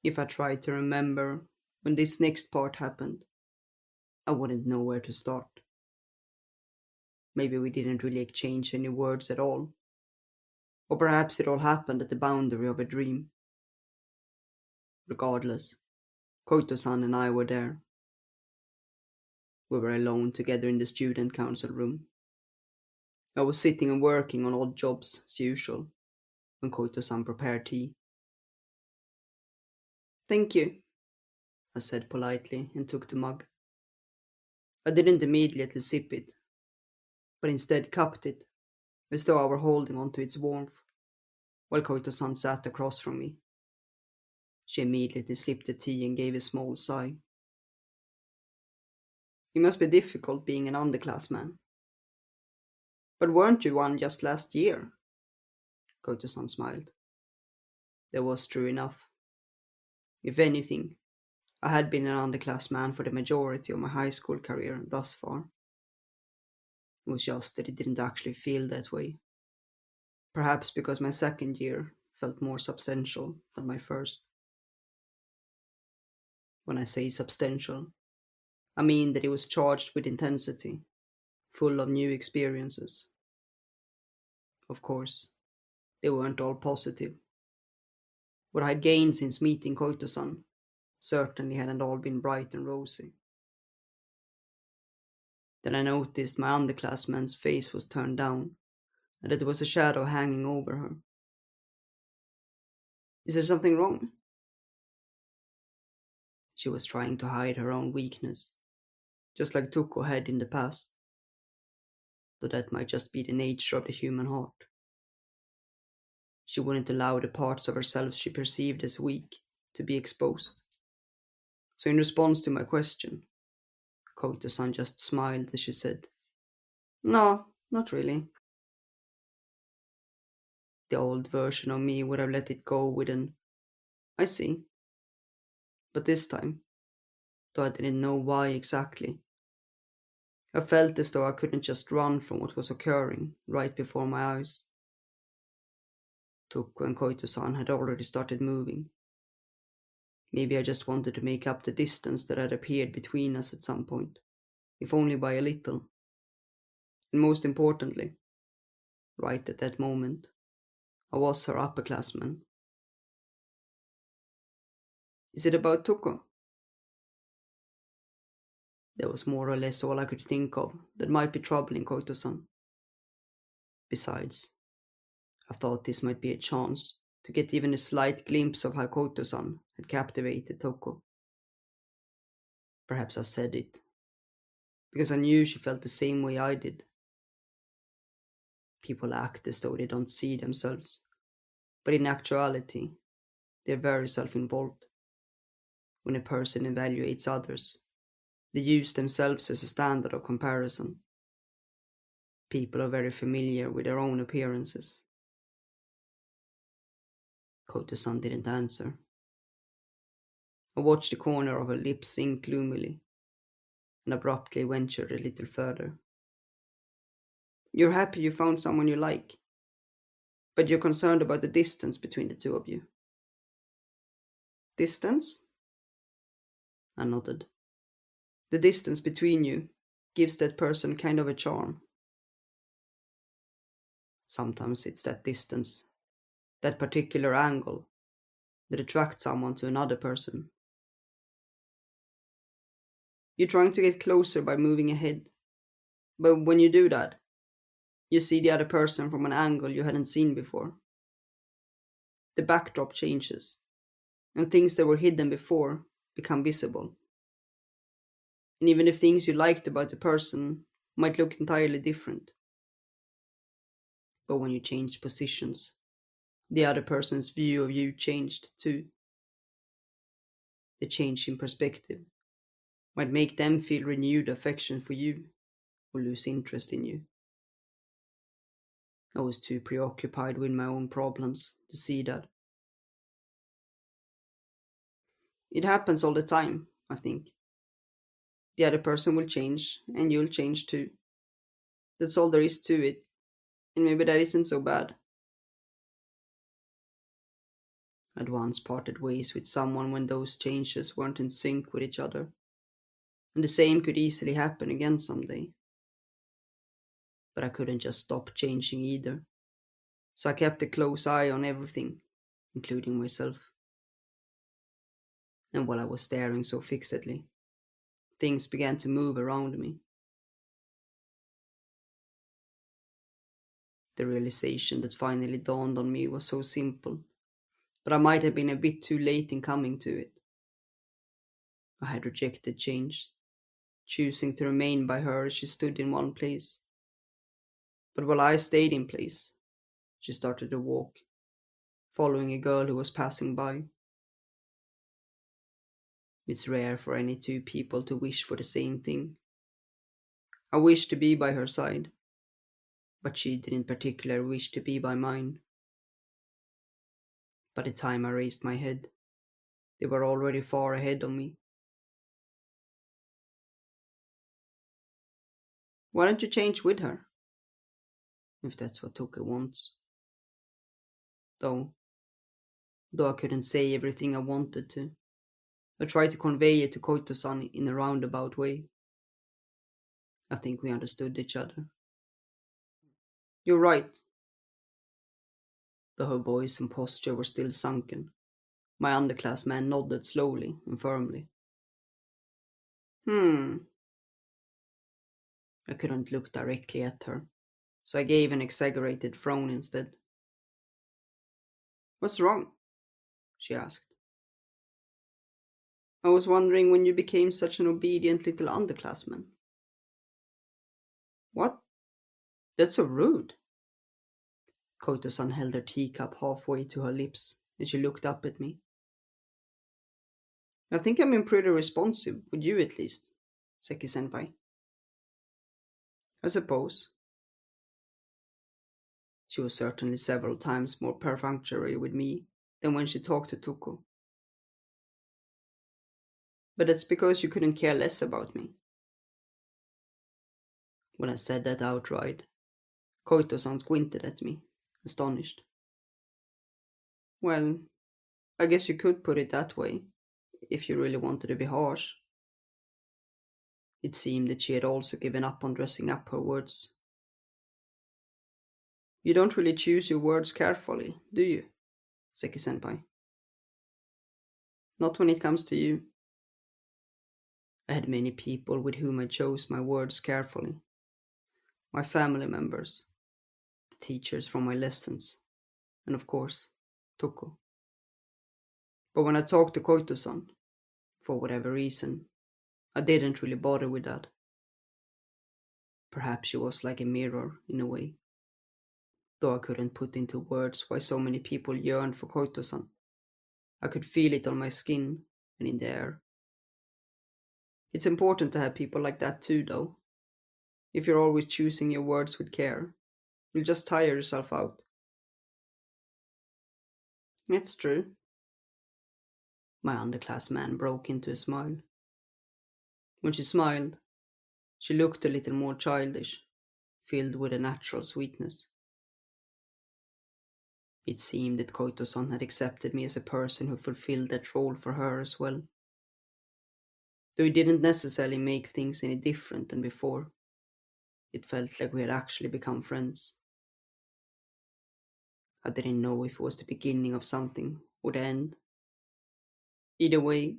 If I tried to remember when this next part happened, I wouldn't know where to start. Maybe we didn't really exchange any words at all. Or perhaps it all happened at the boundary of a dream. Regardless, Koito-san and I were there. We were alone together in the student council room. I was sitting and working on odd jobs, as usual, when Koito-san prepared tea. Thank you, I said politely and took the mug. I didn't immediately sip it, but instead cupped it, as though I were holding on to its warmth, while Koito-san sat across from me. She immediately sipped the tea and gave a small sigh. It must be difficult being an underclassman. But weren't you one just last year? Koito-san smiled. That was true enough. If anything, I had been an underclassman for the majority of my high school career thus far. It was just that it didn't actually feel that way. Perhaps because my second year felt more substantial than my first. When I say substantial, I mean that it was charged with intensity, full of new experiences. Of course, they weren't all positive. What I had gained since meeting Koito-san certainly hadn't all been bright and rosy. Then I noticed my underclassman's face was turned down, and that there was a shadow hanging over her. Is there something wrong? She was trying to hide her own weakness, just like Tuko had in the past. Though that might just be the nature of the human heart. She wouldn't allow the parts of herself she perceived as weak to be exposed. So in response to my question, Koito-san just smiled as she said, "No, not really." The old version of me would have let it go with an "I see." But this time, though I didn't know why exactly, I felt as though I couldn't just run from what was occurring right before my eyes. Tuko and Koito-san had already started moving. Maybe I just wanted to make up the distance that had appeared between us at some point, if only by a little. And most importantly, right at that moment, I was her upperclassman. Is it about Tuko? That was more or less all I could think of that might be troubling Koito-san. Besides, I thought this might be a chance to get even a slight glimpse of how Koito-san had captivated Toko. Perhaps I said it, because I knew she felt the same way I did. People act as though they don't see themselves, but in actuality, they're very self-involved. When a person evaluates others, they use themselves as a standard of comparison. People are very familiar with their own appearances. Koto-san didn't answer. I watched the corner of her lips sink gloomily, and abruptly ventured a little further. You're happy you found someone you like, but you're concerned about the distance between the two of you. Distance? I nodded. The distance between you gives that person kind of a charm. Sometimes it's that distance, that particular angle, that attracts someone to another person. You're trying to get closer by moving ahead, but when you do that, you see the other person from an angle you hadn't seen before. The backdrop changes, and things that were hidden before become visible. And even if things you liked about the person might look entirely different. But when you changed positions, the other person's view of you changed too. The change in perspective might make them feel renewed affection for you or lose interest in you. I was too preoccupied with my own problems to see that. It happens all the time, I think. The other person will change, and you'll change too. That's all there is to it, and maybe that isn't so bad. I'd once parted ways with someone when those changes weren't in sync with each other, and the same could easily happen again someday. But I couldn't just stop changing either, so I kept a close eye on everything, including myself. And while I was staring so fixedly, things began to move around me. The realization that finally dawned on me was so simple, but I might have been a bit too late in coming to it. I had rejected change, choosing to remain by her as she stood in one place. But while I stayed in place, she started to walk, following a girl who was passing by. It's rare for any two people to wish for the same thing. I wished to be by her side, but she didn't particularly wish to be by mine. By the time I raised my head, they were already far ahead of me. Why don't you change with her? If that's what Toka wants. Though, though I couldn't say everything I wanted to, I tried to convey it to Koito-san in a roundabout way. I think we understood each other. You're right, though her voice and posture were still sunken. My underclassman nodded slowly and firmly. Hmm. I couldn't look directly at her, so I gave an exaggerated frown instead. What's wrong? She asked. I was wondering when you became such an obedient little underclassman. What? That's so rude. Koito-san held her teacup halfway to her lips, and she looked up at me. I think I'm been pretty responsive, with you at least, Seki-senpai. I suppose. She was certainly several times more perfunctory with me than when she talked to Tuko. But that's because you couldn't care less about me. When I said that outright, Koito-san squinted at me, astonished. Well, I guess you could put it that way, if you really wanted to be harsh. It seemed that she had also given up on dressing up her words. You don't really choose your words carefully, do you, Seki-senpai? Not when it comes to you. I had many people with whom I chose my words carefully. My family members, the teachers from my lessons, and of course, Toko. But when I talked to Koito-san, for whatever reason, I didn't really bother with that. Perhaps she was like a mirror, in a way. Though I couldn't put into words why so many people yearned for Koito-san, I could feel it on my skin and in the air. It's important to have people like that too, though. If you're always choosing your words with care, you'll just tire yourself out. It's true. My underclassman broke into a smile. When she smiled, she looked a little more childish, filled with a natural sweetness. It seemed that Koito-san had accepted me as a person who fulfilled that role for her as well. Though it didn't necessarily make things any different than before, it felt like we had actually become friends. I didn't know if it was the beginning of something or the end. Either way,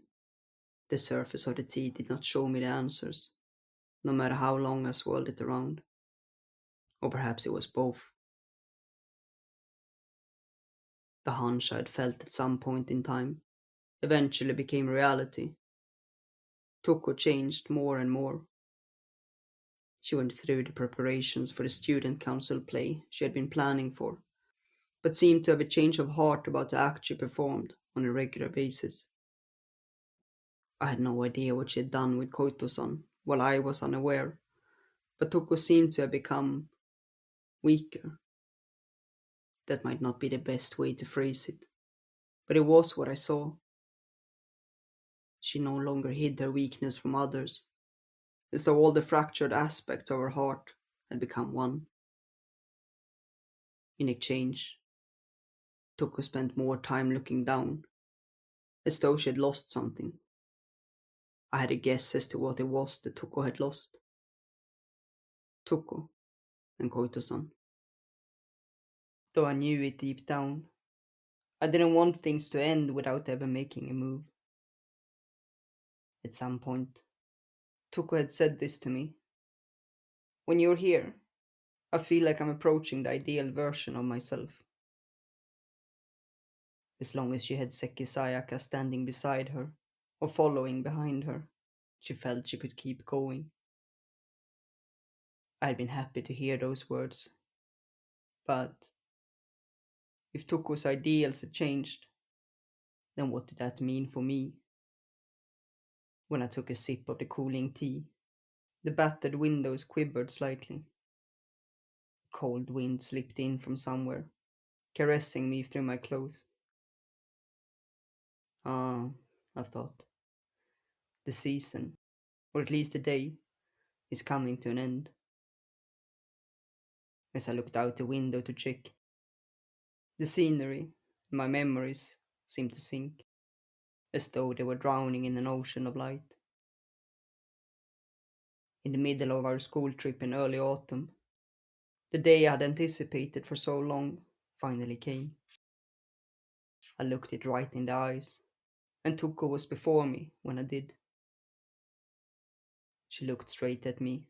the surface of the tea did not show me the answers, no matter how long I swirled it around. Or perhaps it was both. The hunch I had felt at some point in time eventually became reality. Toko changed more and more. She went through the preparations for the student council play she had been planning for, but seemed to have a change of heart about the act she performed on a regular basis. I had no idea what she had done with Koito-san, while I was unaware, but Toko seemed to have become weaker. That might not be the best way to phrase it, but it was what I saw. She no longer hid her weakness from others, as though all the fractured aspects of her heart had become one. In exchange, Toko spent more time looking down, as though she had lost something. I had a guess as to what it was that Toko had lost. Toko and Koito-san. Though I knew it deep down, I didn't want things to end without ever making a move. At some point, Toko had said this to me. When you're here, I feel like I'm approaching the ideal version of myself. As long as she had Saeki Sayaka standing beside her, or following behind her, she felt she could keep going. I had been happy to hear those words. But if Toko's ideals had changed, then what did that mean for me? When I took a sip of the cooling tea, the battered windows quivered slightly. Cold wind slipped in from somewhere, caressing me through my clothes. Ah, I thought, the season, or at least the day, is coming to an end. As I looked out the window to check, the scenery and my memories seemed to sink, as though they were drowning in an ocean of light. In the middle of our school trip in early autumn, the day I had anticipated for so long finally came. I looked it right in the eyes, and Tuko was before me when I did. She looked straight at me,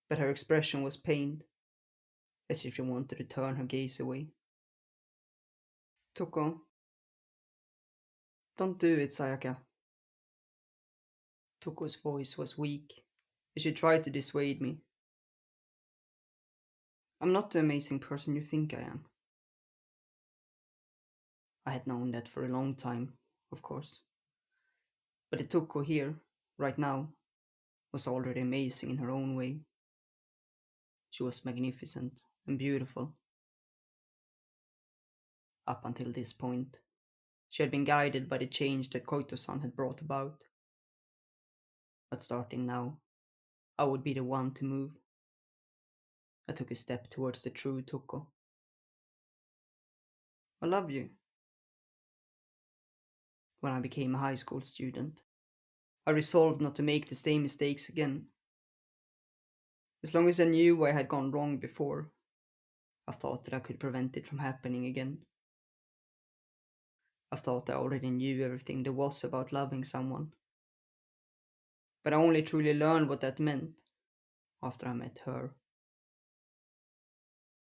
but her expression was pained, as if she wanted to turn her gaze away. Tuko, don't do it, Sayaka. Tuko's voice was weak, as she tried to dissuade me. I'm not the amazing person you think I am. I had known that for a long time, of course. But the Tuko here, right now, was already amazing in her own way. She was magnificent and beautiful. Up until this point, she had been guided by the change that Koito-san had brought about. But starting now, I would be the one to move. I took a step towards the true Tuko. I love you. When I became a high school student, I resolved not to make the same mistakes again. As long as I knew I had gone wrong before, I thought that I could prevent it from happening again. I thought I already knew everything there was about loving someone. But I only truly learned what that meant after I met her.